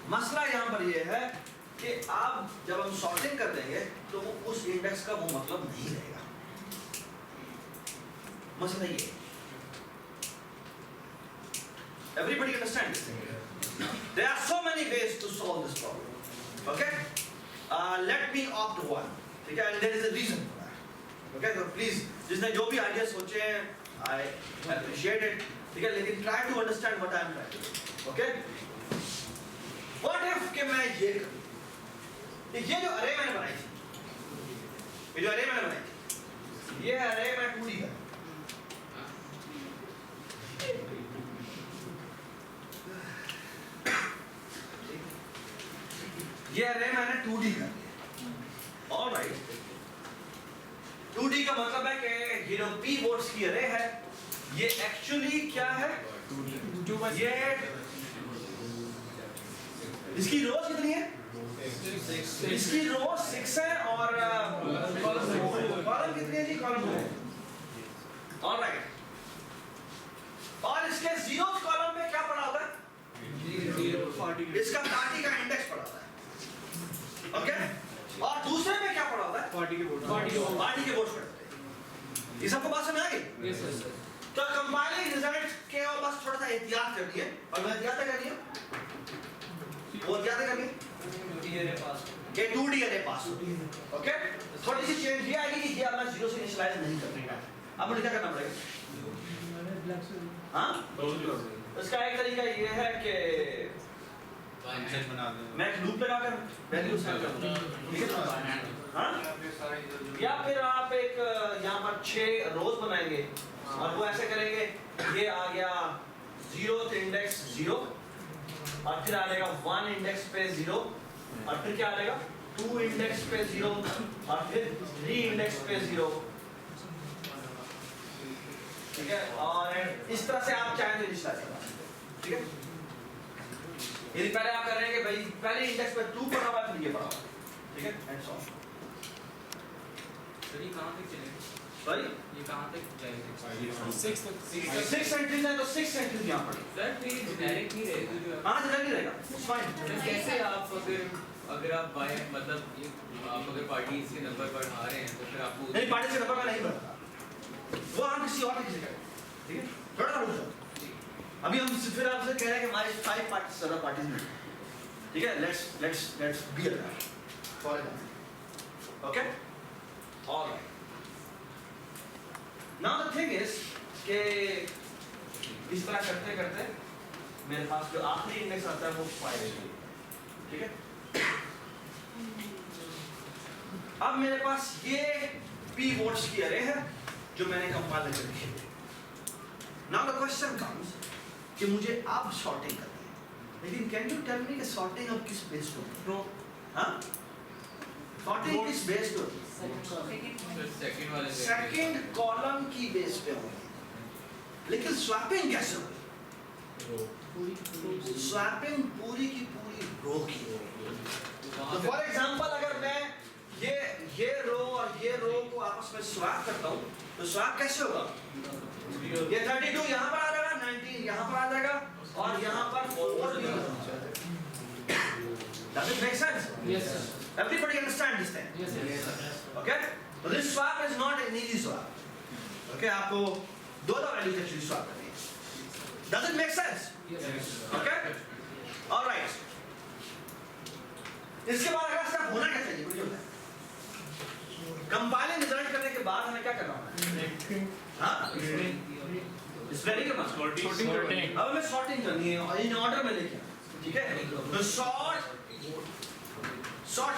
मसला यहाँ पर ये है कि आप जब हम सॉर्टिंग कर देंगे तो वो उस इंडेक्स का वो मतलब नहीं रहेगा। मसला ये है। Everybody understand this thing? There are so many ways to solve this problem. Okay? Let me opt one. ठीक है? And there is a reason for that. Okay? So please, जिसने जो भी ideas सोचे हैं, I appreciate it. ठीक है? लेकिन try to understand what I am trying to do. Okay? What if कि मैं ये करूँ? ये जो array मैंने बनाई थी, ये array मैं 2D का। ये array मैंने 2D कर दिया। All right. 2D का मतलब है कि ये जो p वोट्स की array है, ये actually क्या है? ये इसकी रोज कितनी है? इसकी रोज 6 है और कॉलम कितनी है जी? कॉलम 2 है। All right. और इसके 0th कॉलम में क्या पड़ा होता है? इसका 40 का इंडेक्स पड़ा होता है। ओके? और दूसरे में क्या पड़ा होता है? 40 के वोट्स पड़ते हैं। ये सबको बात समझ आ गई? Yes sir. तो कंपाइलिंग रिजल्ट के और बस थोड़ा सा एहतियात करनी है। और मैं एहतियात करनी है। वो एहतियात करनी है। ये 2D array पास होती है। ओके? थोड़ी सी चेंज ये आएगी कि ये अब मैं 0 से इनिशियलाइज नहीं कर रहा। अब मुझे क्या करना पड़ेगा? हाँ? इसका एक तरीका ये है कि मैं एक लूप लगाकर वैल्यू सेट कर दूं। ठीक है? हाँ? या फिर आप एक यहाँ पर 6 रोज बनाएंगे और वो ऐसे करेंगे, ये आ गया 0th इंडेक्स 0 और फिर आ जाएगा 1 इंडेक्स पे 0 और फिर क्या आ जाएगा 2 इंडेक्स पे 0 और फिर 3 इंडेक्स पे 0। ठीक है? और इस तरह से आप चाहें तो इनिशियलाइज कर सकते हैं। ठीक है? यदि पहले आप कर रहे हैं कि भाई पहले इंडेक्स पे 2 पड़ा हुआ है फिर ये पड़ा हुआ है। ठीक है? And so on. सर ये कहां तक चलेगा? सॉरी? ये कहां तक जाएगा? 6 एंट्रीज है तो 6 एंट्रीज यहां पर। सर तो ये जेनेरिक नहीं रहेगा जो हां जेनेरिक रहेगा। It's fine. कैसे आप अगर आप बाय मतलब ये आप अगर पार्टी इसके नंबर पर आ रहे हैं तो फिर आपको नहीं पार्टी से नंबर में नहीं बढ़ता। वो हम किसी और तरीके से करें। ठीक है? थोड़ा रुक जाओ। अभी हम फिर आपसे कह रहे हैं कि हमारे 5 पार्टीज सर्वर पार्टीज में। ठीक है? Let's be a for example. Okay? Alright. Now the thing is कि इस तरह करते करते मेरे पास जो आखिरी इंडेक्स आता है वो 5 है। ठीक है? अब मेरे पास ये p वोट्स की array है जो मैंने कंपाइल करके रखी है। नाउ द क्वेश्चन कम्स कि मुझे अब सॉर्टिंग करनी है, लेकिन कैन यू टेल मी कि सॉर्टिंग अब किस बेस पे होगी? हाँ? सॉर्टिंग किस बेस पे होगी? सेकंड वाले सेकंड कॉलम की बेस पे होगी। लेकिन स्वैपिंग कैसे होगी? स्वैपिंग पूरी की पूरी रो की होगी। तो फॉर एग्जांपल अगर मैं ये रो और ये रो को आपस में स्वैप करता हूँ तो स्वैप कैसे होगा? ये 32 यहाँ पर आ जाएगा, 19 यहाँ पर आ जाएगा और यहाँ पर 4 भी। Does it make sense? Yes sir. Everybody understand this thing? Yes sir. Okay? So this swap is not an easy swap. Okay? आपको दो वैल्यूज एक्चुअली स्वैप करनी है। Does it make sense? Yes sir. Okay? All right. इसके बाद अगला step होना क्या चाहिए? मुझे बताएं। कंपाइलिंग रिजल्ट करने के बाद हमें क्या करना होगा? हाँ? स्प्लिटिंग करना। Sorting. अब हमें सॉर्टिंग करनी है और इन ऑर्डर में लेके आना। ठीक है? तो सॉर्ट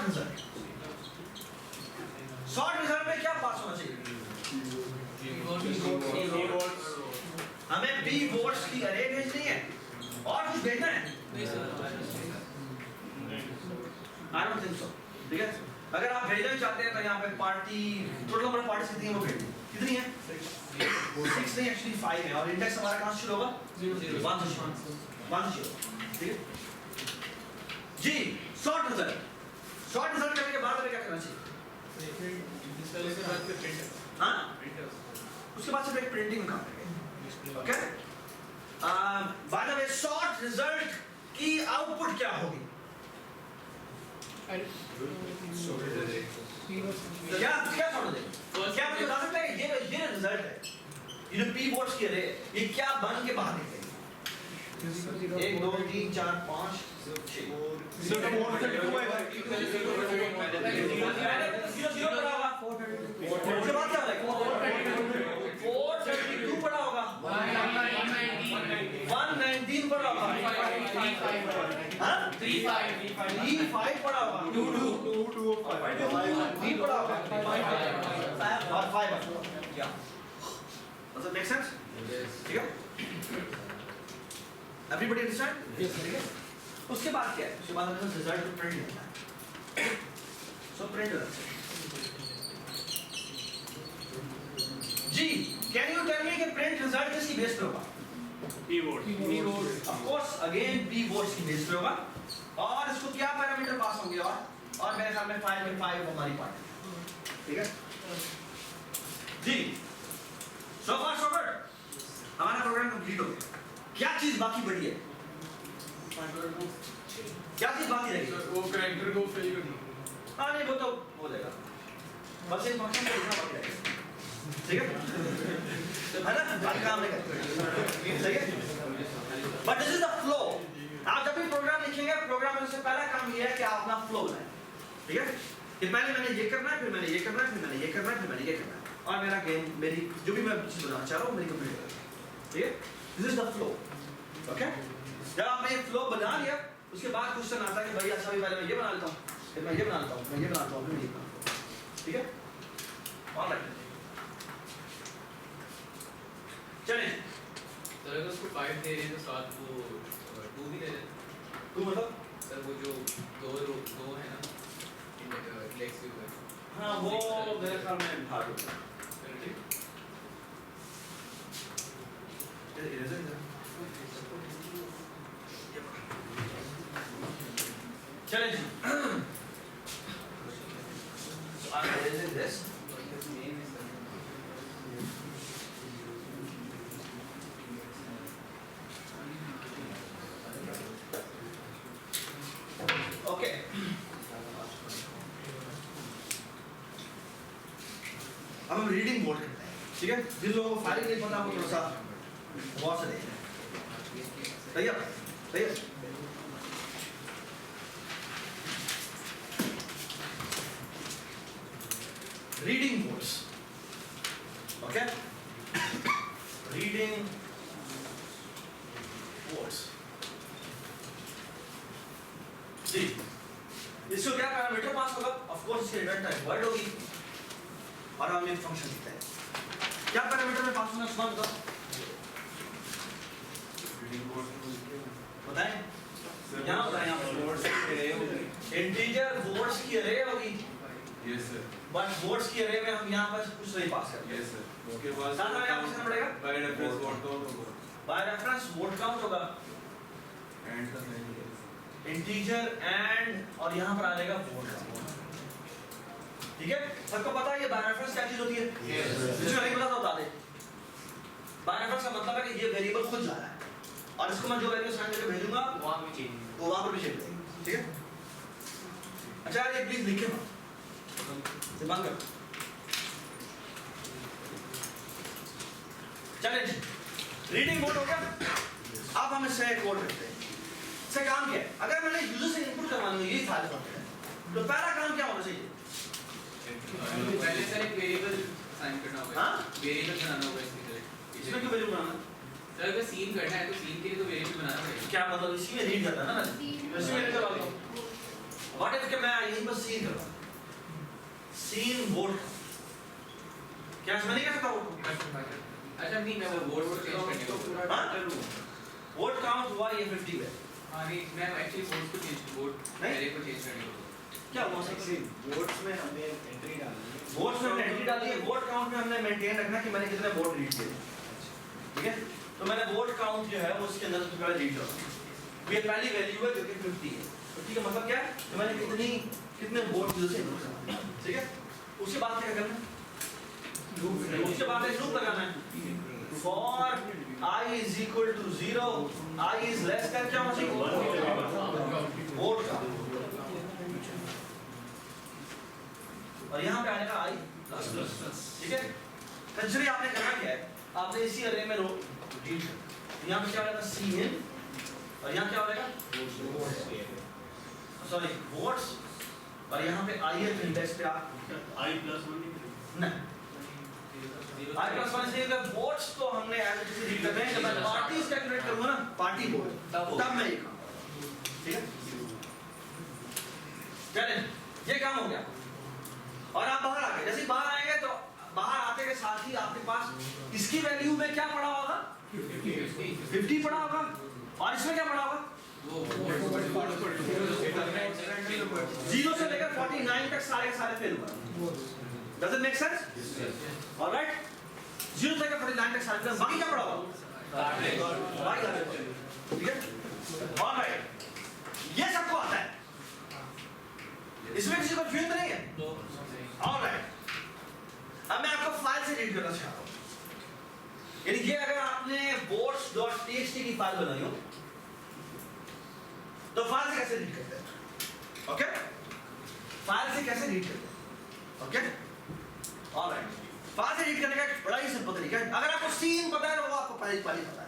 रिजल्ट में क्या पास होना चाहिए? हमें p वोट्स की array भेजनी है और कुछ भेजना है? I don't think so. ठीक है? अगर आप भेजना चाहते हैं तो यहाँ पे party total number of parties कितनी है वो भेज दो। कितनी है? 6 नहीं एक्चुअली 5 है और इंडेक्स हमारा कहाँ से शुरू होगा? 1 से शुरू। ठीक है? जी शॉर्ट रिजल्ट करने के बाद हमें क्या करना चाहिए? हाँ? उसके बाद सिर्फ एक प्रिंटिंग काम करेंगे। Okay? By the way short result की आउटपुट क्या होगी? क्या क्या छोड़ दे? क्या मुझे बता सकते हैं ये रिजल्ट है, ये जो पी वोट्स की अरे ये क्या बन के बाहर निकलेगी? 1 2 3 4 5 6 0 पड़ा होगा, उसके बाद क्या होगा? 432 पड़ा होगा, 119 पड़ा होगा, 35 पड़ा होगा, 3 पड़ा होगा, 5 क्या? Does that make sense? ठीक है? Everybody understand? Yes. ठीक है? उसके बाद क्या है? उसके बाद हमें रिजल्ट को प्रिंट करना है। So print करना है। जी, can you tell me कि print result किसकी बेस पे होगा? P vote. Of course, again P votes की बेस पे होगा। और इसको क्या पैरामीटर पास होंगे और मेरे ख्याल में 5 में 5 हमारी पार्ट है। ठीक है? जी, so far so good. हमारा प्रोग्राम कंप्लीट हो गया। क्या चीज बाकी बड़ी है? क्या चीज बाकी रहेगी? वो कैरेक्टर को फिल करना। हाँ नहीं वो तो हो जाएगा, बस एक फंक्शन को लिखना बाकी रहेगा। ठीक है ना? बाकी काम नहीं करते, ठीक है? But this is the flow. आप जब भी प्रोग्राम लिखेंगे, प्रोग्राम में सबसे पहला काम ये है कि आप अपना फ्लो बनाएं, ठीक है? कि पहले मैंने ये करना है, फिर मैंने ये करना है, फिर मैंने ये करना है, फिर मैंने ये करना है, और मेरा गेम, मेरी जो भी मैं चीज बनाना चाह रहा हूँ मेरी कंप्लीट हो, ठीक है? This is the flow, okay? जब आपने ये फ्लो बना लिया, उसके बाद क्वेश्चन आता है कि भाई अच्छा भी पहले मैं ये बना लेता हूँ, फिर मैं ये बना लेता हूँ, मैं ये बना लेता हूँ, फिर ये बना लेता हूँ, ठीक है? ऑलराइट, चलिए। सर अगर उसको 5 दे रहे हैं तो साथ वो 2 भी दे दें। तू मतलब? सर वो जो दो है ना इंडेक्स व्यू है। हाँ वो मेरे ख्याल में भाग होगा। चलें जी। So I'm erasing this. Okay. अब हम रीडिंग मोड करते हैं, ठीक है? जिन लोगों को फाइलिंग नहीं पता वो थोड़ा सा बहुत से देखें। सही है? सही है? Reading modes, okay? Reading modes. जी, इसको क्या पैरामीटर पास होगा? ऑफ कोर्स इसकी रिटर्न टाइप वर्ड होगी और हम एक फंक्शन लिखते हैं। क्या पैरामीटर में पास होना सुना बताओ? बताएं? यहाँ बताएं आप। इंटीजर वोट्स की अरे होगी। Yes sir. बट वोट्स की अरे में हम यहाँ पर कुछ नहीं पास करते। Yes sir. उसके बाद साथ में क्या पास करना पड़ेगा? by reference vote count होगा। बाय रेफरेंस वोट काउंट होगा। And का नहीं है। इंटीजर एंड और यहाँ पर आ जाएगा वोट काउंट। ठीक है? सबको पता है ये बाय रेफरेंस क्या चीज होती है? जिसको नहीं पता तो बता दे। बाय रेफरेंस का मतलब है कि ये वेरिएबल खुद जा रहा है और इसको मैं जो वैल्यू साइन करके भेजूंगा वहाँ भी चेंज वो वहाँ पर भी चेंज होगी। ठीक है? अच्छा ये प्लीज लिखे ना, दिमाग कर। चलें जी, रीडिंग मोड हो गया। अब हम इससे कोड करते हैं। इससे काम क्या है? अगर मैंने यूजर से इनपुट करवानी है, ये सारे बातें हैं, तो पहला काम क्या होना चाहिए? पहले सर एक वेरिएबल साइन करना होगा। हाँ? वेरिएबल बनाना होगा इसके लिए। इसमें क्यों वैल्यू बनाना? सर अगर सीन करना है तो सीन के लिए तो वेरिएबल बनाना पड़ेगा। क्या मतलब इसी में रीड करना है ना मैंने? इसी में रीड करवा दो। व्हाट इफ कि मैं यहीं पर सीन करवा दूं? सीन वोट क्या इसमें नहीं कर सकता वोट? अच्छा नहीं मैं वो बोर्ड को चेंज करने को पूरा हाँ? वोट काउंट हुआ ये 50 है। हाँ नहीं मैं एक्चुअली बोर्ड को चेंज बोर्ड नहीं? एरे को चेंज करने को क्या हुआ सकती है? वोट्स में हमने एंट्री डाली है। वोट्स में एंट्री डाली है, वोट काउंट में हमने मेंटेन रखना कि मैंने कितने वोट रीड किए। ठीक है? तो मैंने वोट काउंट जो है वो उसके अंदर सबसे पहले रीड करूंगा। ये पहली वैल्यू है जो कि 50 है। 50 का मतलब क्या है? कि मैंने कितने वोट यूजर से इनपुट करना। ठीक है? उसके बाद क्या करना है? उसके बाद एक लूप लगाना है। For I is equal to 0, I is less than क्या होना चाहिए? वोट का ठीक है, कंसिडर आपने करना क्या है, आपने इसी अरे में रो रीड करना, यहाँ पे क्या होगा सी इन और यहाँ क्या होगा सॉरी वोट्स और यहाँ पे आई एफ इंडेक्स पे आप नहीं आई प्लस वन से अगर वोट्स तो हमने ऐसे किसी रीड कर रहे हैं, जब मैं पार्टीज कैलकुलेट करूँगा ना पार्टी वोट तब मैं ये काम, ठीक है चलें ये काम हो गया। और आप बाहर आ गए, जैसे ही बाहर आएंगे तो बाहर आते के साथ ही आपके पास इसकी वैल्यू में क्या पड़ा होगा 50 पड़ा होगा और इसमें क्या पड़ा होगा 0 से लेकर 49 तक सारे फेल हुआ। Does it make sense? All right? 0 से लेकर 49 तक सारे फेल, बाकी क्या पड़ा होगा ठीक है। All right, ये सबको आता है, इसमें किसी को कंफ्यूजन नहीं है। All right, अब मैं आपको फाइल से रीड करना चाहता हूँ, यानी ये अगर आपने votes.txt की फाइल बनाई हो तो फाइल से कैसे रीड करते हैं, ओके फाइल से कैसे रीड करते हैं, ओके ऑलराइट। फाइल से रीड करने का बड़ा ही सिंपल तरीका है, अगर आपको सीन पता है तो वो आपको पहले पता है,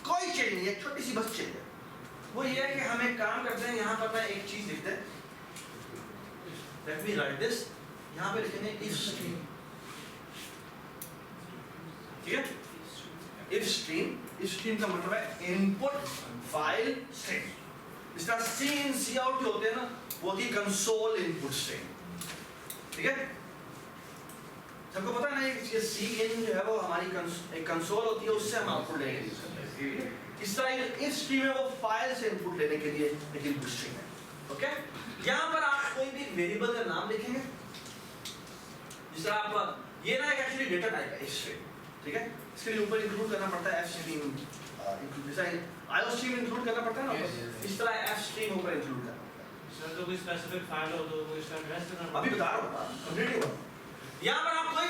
कोई चेंज नहीं है, छोटी सी बस चेंज है, वो ये है कि हम एक काम करते हैं, यहाँ पर मैं एक चीज लिखते हैं, लेट मी राइट दिस, यहाँ पे लिखेंगे इफ स्ट्रीम, ठीक है इफ स्ट्रीम का मतलब है इनपुट फाइल स्ट्रीम, इस तरह सी इन सी आउट जो होते हैं ना वो होती है कंसोल इनपुट स्ट्रीम, ठीक है सबको पता है ना ये सी इन जो है वो हमारी एक कंसोल होती है, उससे हम आउटपुट लेने के लिए, इस तरह इफ स्ट्रीम है वो फाइल से इनपुट लेने के लिए एक इनपुट स्ट्रीम है, ओके। यहाँ पर आप कोई भी वेरिएबल का नाम लिखेंगे, जिस तरह आप ये ना एक एक्चुअली डेटा टाइप है स्ट्रीम, ठीक है इसके लिए ऊपर इंक्लूड करना पड़ता है एफ स्ट्रीम, जैसा आईओ स्ट्रीम इंक्लूड करना पड़ता है ना, इस तरह एफ स्ट्रीम ऊपर इंक्लूड करना पड़ता है। सर तो कोई स्पेसिफिक फाइल हो तो वो इसका एड्रेस करना अभी बता रहा हूँ कंप्लीट हुआ। यहाँ पर आप कोई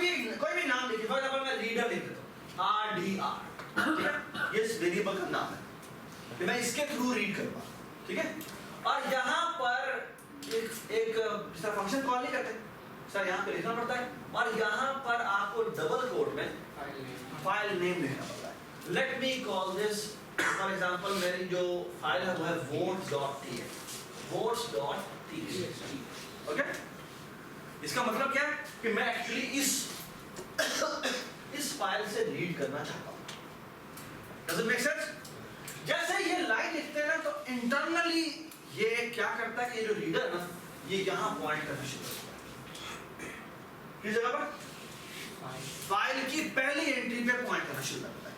भी नाम लिखिए, फॉर एग्जांपल मैं रीडर लिख देता हूँ RDR, ठीक है ये इस वेरिएबल का नाम है, तो मैं इसके थ्रू रीड करूँगा, ठीक है और यहाँ पर एक फंक्शन कॉल नहीं करते सर, यहाँ पे लिखना पड़ता है और यहाँ पर आपको डबल कोट में फाइल नेम लिखना पड़ता है। Let me call this for example, मेरी जो फाइल है वो है votes.txt, ओके इसका मतलब क्या है कि मैं एक्चुअली इस फाइल से रीड करना चाहता हूँ। Does it make sense? जैसे ये लाइन लिखते हैं ना तो इंटरनली ये क्या करता है कि ये जो रीडर है ना ये यहाँ पॉइंट करना शुरू करता है, किस जगह पर फाइल की पहली एंट्री पे पॉइंट करना शुरू करता है।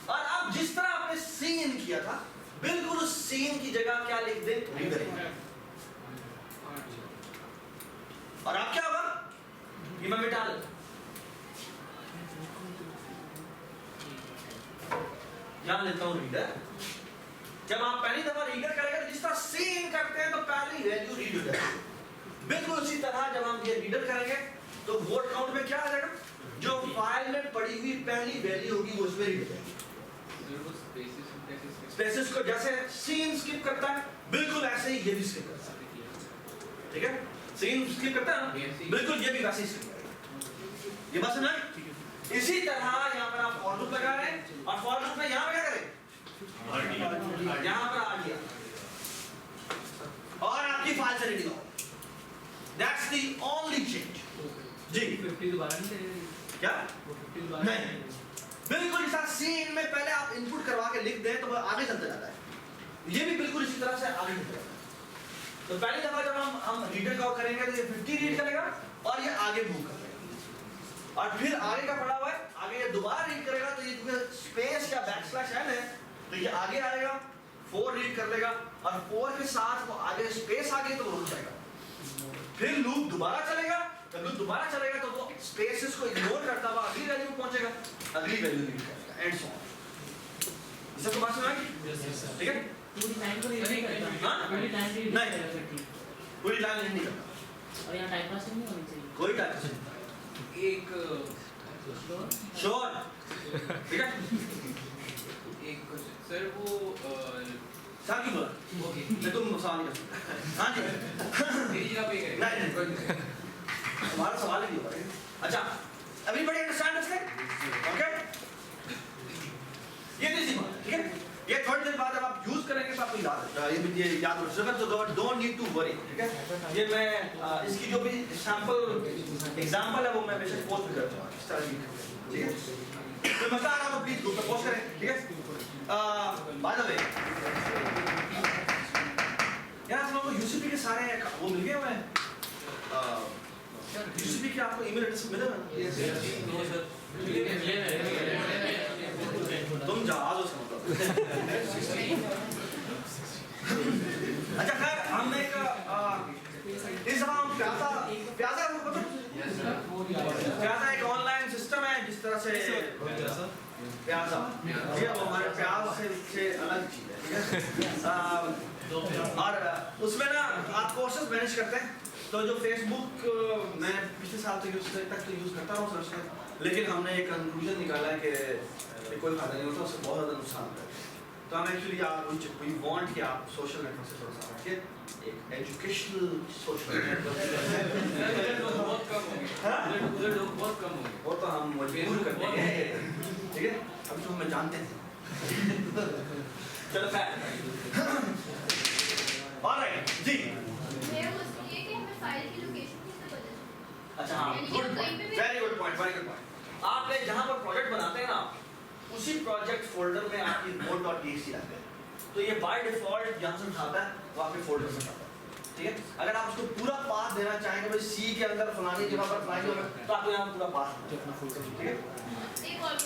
और अब जिस तरह आपने सीन किया था बिल्कुल उस सीन की जगह क्या लिख दे रीडर, और अब क्या होगा ये मैं मिटा देता हूं, यहां लेता हूं रीडर। जब आप पहली दफा रीडर करेंगे तो जिस तरह सीन करते हैं तो पहली वैल्यू रीड हो जाएगी, बिल्कुल उसी तरह जब हम ये रीडर करेंगे तो वोट काउंट में क्या आ जाएगा, जो फाइल में पड़ी हुई पहली वैल्यू होगी वो उसमें रीड हो जाएगी। स्पेसेस को जैसे सीन स्किप करता है बिल्कुल ऐसे ही ये भी स्किप करता है, ठीक है सीन स्किप करता है ना बिल्कुल ये भी वैसे ही स्किप करेगा, ये बात समझ। इसी तरह यहाँ पर आप फॉर लूप लगा रहे हैं और फॉर लूप में यहाँ पे क्या करें यहाँ पर आ गया और आपकी फाइल से रेडी हो, दैट्स द ओनली चेंज जी। 50 दोबारा नहीं क्या नहीं बिल्कुल इस सीन में पहले आप इनपुट करवा के लिख दें तो वो आगे चलता जाता है, ये भी बिल्कुल इसी तरह से आगे चलता जाता है। तो पहली दफा जब हम रीडर का करेंगे तो ये 50 रीड करेगा और ये आगे मूव कर लेगा और फिर आगे का पड़ा हुआ है आगे ये दोबारा रीड करेगा तो ये स्पेस या बैकस्लैश n है तो ये आगे आएगा 4 रीड कर लेगा और 4 के साथ वो आगे स्पेस आ गई तो वो रुक जाएगा, फिर लूप दोबारा चलेगा, जब लूप दोबारा चलेगा तो वो स्पेसेस को इग्नोर करता हुआ अगली वैल्यू पे पहुंचेगा, अगली वैल्यू रीड करेगा एंड सो ऑन। इसको बात समझ आई? ठीक है पूरी लाइन को रीड नहीं करता, हाँ? पूरी लाइन रीड नहीं। नहीं करता, पूरी लाइन नहीं करता, और यहाँ टाइप पास नहीं होनी चाहिए, कोई टाइप नहीं, एक श्योर ठीक है। एक सर वो सर की बोला ओके मैं तुम सवाल नहीं कर सकता। हाँ जी मेरी जगह पे करें नहीं तुम्हारा सवाल ही नहीं होगा। अच्छा, everybody understand this thing? Okay? ये तो इसी बात है, ठीक है? ये थोड़ी देर बाद जब आप यूज करेंगे तो आपको ये याद हो जाएगा, तो डोंट नीड टू वरी, ठीक है? ये मैं इसकी जो भी सैंपल एग्जांपल है वो मैं बेशक पोस्ट भी करता हूँ इस तरह की, ठीक है? तो मजा आ रहा हो प्लीज ग्रुप में पोस्ट करें, ठीक है? बाय द वे यार आप लोगों को यूसीपी के सारे वो मिल गए हुए हैं, यूसीपी के आपको ईमेल एड्रेस मिले हुए? तुम जहाज हो समझो। अच्छा खैर हम एक इस दफा हम प्याजा को पता प्याजा एक ऑनलाइन सिस्टम है जिस तरह से प्याजा ये वो हमारे प्याज से अलग चीज है, ठीक है? और उसमें ना आप कोर्सेज मैनेज करते हैं, तो जो फेसबुक मैं पिछले साल तक यूज करता रहा हूँ, लेकिन हमने एक कंक्लूजन निकाला है कि कोई फायदा नहीं होता, उससे बहुत ज़्यादा नुकसान होता है। तो हम एक्चुअली आप वी वांट कि आप सोशल नेटवर्क से थोड़ा सा हटिए, एक एजुकेशनल सोशल नेटवर्क बहुत कम होंगे, उधर लोग बहुत कम होंगे, वो तो हम मजबूर करते हैं, ठीक है? अभी तो हमें जानते हैं। चलो खैर, ऑलराइट जी। अच्छा हाँ, good point, very good point, very good point. आप जहाँ पर प्रोजेक्ट बनाते हैं ना, उसी प्रोजेक्ट फोल्डर में आपकी node.txt आते हैं, तो ये बाय डिफॉल्ट यहाँ से उठाता है, वो आपके फोल्डर से उठाता है, ठीक है? अगर आप उसको पूरा पाथ देना चाहेंगे, भाई सी के अंदर फलानी जगह पर फलानी जगह, तो आपको यहाँ पूरा पाथ देना है, ठीक है? एक और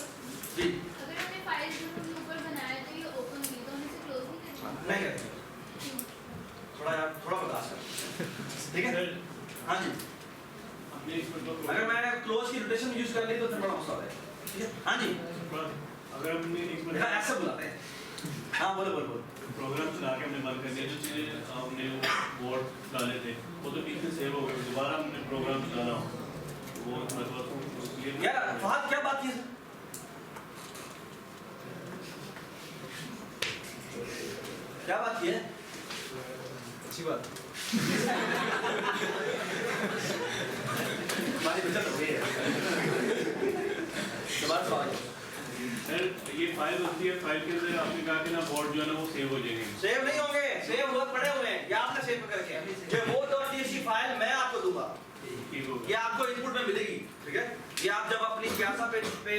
जी अगर हमने फाइल जो ऊपर बनाया तो ये ओपन की तो हम इसे क्लोज नहीं करेंगे। नहीं करते, थोड़ा बर्दाश्त करें, ठीक है? हाँ जी, अगर मैंने क्लोज की रोटेशन यूज कर ली तो फिर बड़ा मसला है, ठीक है? हाँ जी, अगर हमने एक मिनट ऐसा बुलाते हैं। हाँ बोलो बोलो बोलो। प्रोग्राम चला के हमने बंद कर दिया, जो चीज़ें हमने बोर्ड डाले थे वो तो ठीक से सेव हो गए, दोबारा हमने प्रोग्राम चलाना हो वो मतलब यार फहद क्या बात की है? क्या बात की है? अच्छी बात। हमारी बचत हो गई है। दोबारा सवाल सर ये फाइल होती है, फाइल के अंदर आपने कहा कि ना बोर्ड जो है ना वो सेव हो जाएंगे। सेव नहीं होंगे, सेव बहुत पड़े हुए हैं, ये आपने सेव करके जो वो.txt फाइल मैं आपको दूंगा, ये आपको इनपुट में मिलेगी, ठीक है? ये आप जब अपनी प्यासा पेज पे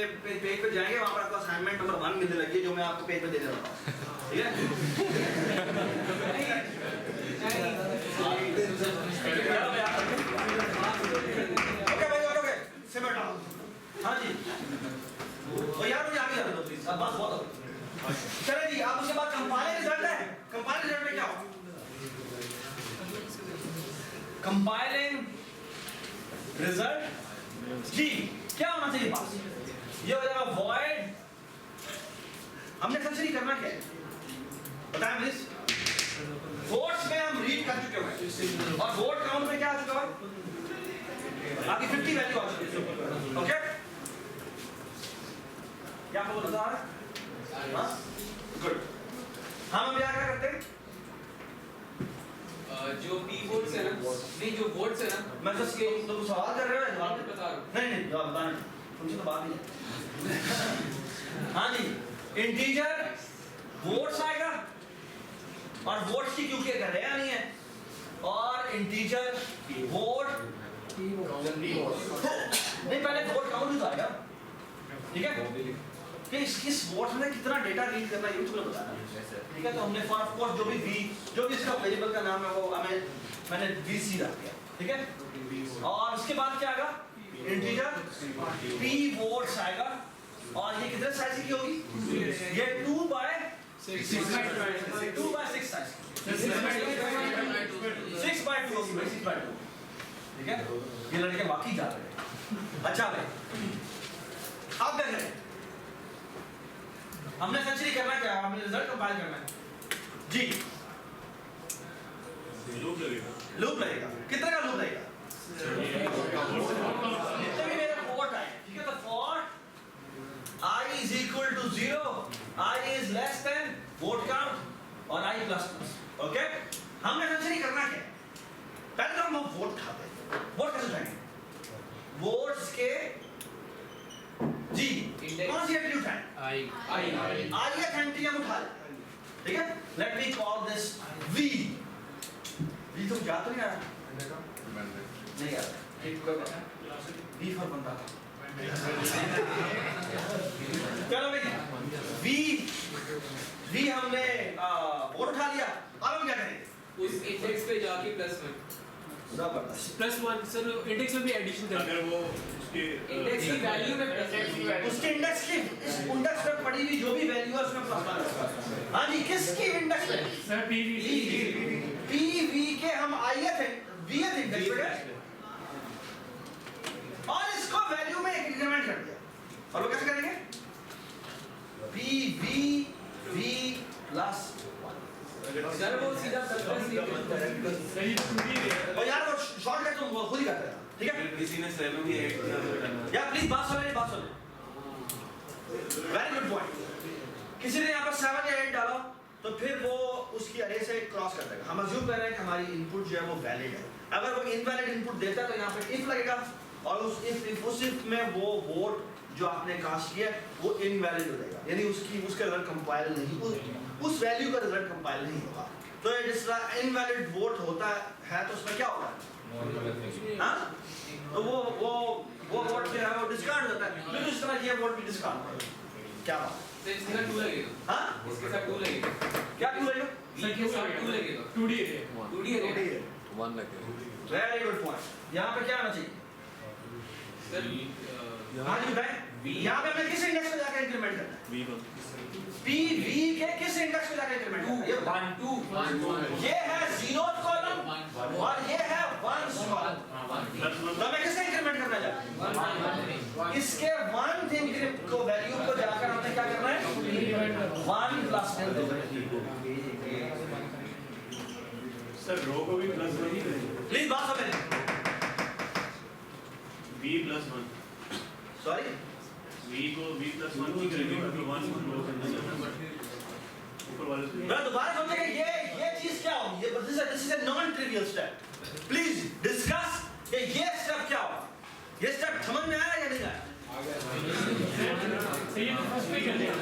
जाएंगे, वहाँ पर आपको असाइनमेंट नंबर 1 मिलने लगी है, जो मैं आपको पेज पे दे रहा हूँ, ठीक है? ओके भाई, ओके सिमट डाउन। हाँ जी, तो यार मुझे आगे जाने दो प्लीज, अब बात बहुत हो गई। चलिए जी, आप उसके बाद कंपाइलिंग रिजल्ट है, कंपाइलिंग रिजल्ट में क्या होगा? कंपाइलिंग रिजल्ट जी क्या होना चाहिए पास? ये हो जाएगा void, हमने एक्चुअली करना क्या है बताएं प्लीज? वोट्स में हम रीड कर चुके हैं और वोट काउंट में क्या आ चुका है? आपकी 50 वैल्यू आ चुकी है, ओके? क्या आपको बता रहा है? हाँ गुड। हम अब क्या करते हैं? जो पी वोट्स है ना, नहीं जो वोट्स है ना, मैं तो सवाल कर रहे हो जवाब बता रहा हूँ। नहीं जवाब बताना तुमसे तो बात नहीं है। हाँ जी, इंटीजर वोट्स आएगा और वोट्स की क्योंकि कर रहे हैं नहीं है, और इंटीजर वोट नहीं, पहले वोट काउंट आएगा, ठीक है? कि इस वोट में कितना डेटा रीड करना ये तुम्हें बताना, ठीक है? तो हमने फॉर ऑफ कोर्स जो भी इसका वेरिएबल का नाम है वो मैंने VC रख दिया, ठीक है? और उसके बाद क्या आएगा? इंटीजर P वोट्स आएगा, और ये कितने साइज की होगी? ये 2 by 6 साइज, 6 by 2 होगी, 6 by 2, ठीक है? ये लड़के वाकई जा रहे हैं। अच्छा भाई, अब क्या करें? हमने एक्चुअली करना क्या है? हमने रिजल्ट कंपाइल करना है जी। लूप लगेगा, लूप लगेगा, कितने का लूप लगेगा? जितने भी मेरे वोट आए, ठीक है? तो for I is equal to 0, I is less than vote count और I plus plus, ओके? हमने एक्चुअली करना क्या है? पहले तो हम वोट खाते हैं, वोट कैसे उठाएंगे? के जी Index. कौन सी एट्रीब्यूट है आई आइए एंट्री हम उठा लें ठीक है let me call this we we तुम क्या तो नहीं आ रहा नहीं आ रहा ठीक कोई बात वी फॉर बंदा चलो भाई वी हमने बोर्ड उठा लिया अब हम क्या करेंगे उस इंडेक्स पे जाके +1 जबरदस्त +1 सर इंडेक्स में भी एडिशन कर अगर वो उसके इंडेक्स की वैल्यू में +1 उसके इंडेक्स की इस इंडेक्स पे पड़ी हुई जो भी वैल्यू है उसमें प्लस वन हाँ जी किसकी इंडेक्स पे सर पीवी के हम आईएथ वीएथ इंडेक्स पे गए और इसको वैल्यू में इंक्रीमेंट कर दिया और वो कैसे करेंगे पीवी वी प्लस सर वो सीधा +1 सही पूरी है और यार वो शॉर्टकट तुम खुद ही करते हैं ठीक है किसी ने 7 भी ऐड किया तो यार प्लीज बात सुनो वेरी गुड पॉइंट किसी ने यहाँ पर 7 या 8 डाला तो फिर वो उसकी अरे से क्रॉस कर देगा हम अज्यूम कर रहे हैं कि हमारी इनपुट जो है वो वैलिड है अगर वो इनवैलिड इनपुट देता है तो यहाँ पे इफ लगेगा और उस if में वो वोट जो आपने कास्ट किया वो इनवैलिड हो जाएगा यानी उसका रिजल्ट कंपाइल नहीं उस वैल्यू का रिजल्ट कंपाइल नहीं होगा तो ये जिस तरह इनवैलिड वोट होता है तो उसमें क्या होगा हाँ तो वो वोट जो है वो डिस्कार्ड होता है फिर इस तरह ये वोट भी डिस्कार्ड होगा क्या बात तो इसके साथ 2 लगेगा हाँ इसके साथ 2 लगेगा क्या क्यों लगेगा सर के साथ 2 लगेगा 2D 2D है वेरी गुड पॉइंट यहाँ पे क्या आना चाहिए सर हाँ जी बताएं यहाँ पे हमें किस इंडेक्स पे जाकर इंक्रीमेंट करना है पी वी के किस इंडेक्स पे जाकर इंक्रीमेंट करना है ये 1 ये है जीरोथ कॉलम और ये है वंस कॉलम तो हमें किससे इंक्रीमेंट करना है इसके वन इंक्रीमेंट को वैल्यू को जाकर हमें क्या करना है 1 प्लस सर रो को भी +1 ही करेंगे प्लीज बात समझें v +1 सॉरी v को v +1 ही करेंगे क्योंकि 1 रो के अंदर ऊपर वाले से मैं दोबारा सोचेगा ये चीज क्या होगी ये this is a non trivial step please discuss कि ये स्टेप क्या होगा ये स्टेप समझ में आया या नहीं आया सही है तो फर्स्ट पे कर लेना